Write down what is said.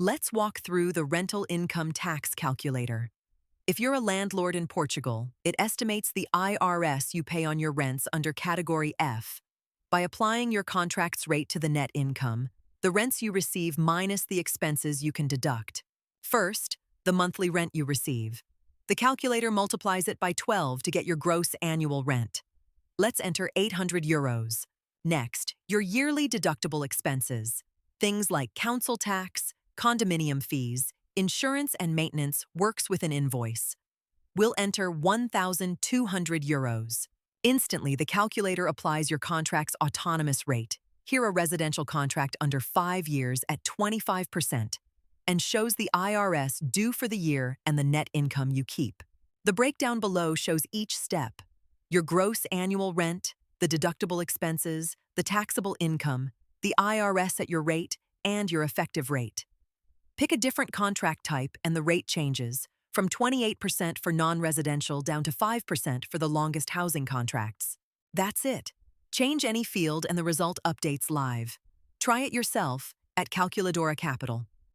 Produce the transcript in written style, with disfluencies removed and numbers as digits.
Let's walk through the rental income tax calculator. If you're a landlord in Portugal, it estimates the IRS you pay on your rents under Category F. By applying your contract's rate to the net income, the rents you receive minus the expenses you can deduct. First, the monthly rent you receive. The calculator multiplies it by 12 to get your gross annual rent. Let's enter €800. Next, your yearly deductible expenses. Things like council tax, condominium fees, insurance and maintenance works with an invoice. We'll enter €1,200. Instantly, the calculator applies your contract's autonomous rate. Here a residential contract under 5 years at 25%, and shows the IRS due for the year and the net income you keep. The breakdown below shows each step: your gross annual rent, the deductible expenses, the taxable income, the IRS at your rate, and your effective rate. Pick a different contract type and the rate changes, from 28% for non-residential down to 5% for the longest housing contracts. That's it. Change any field and the result updates live. Try it yourself at Calculadora Capital.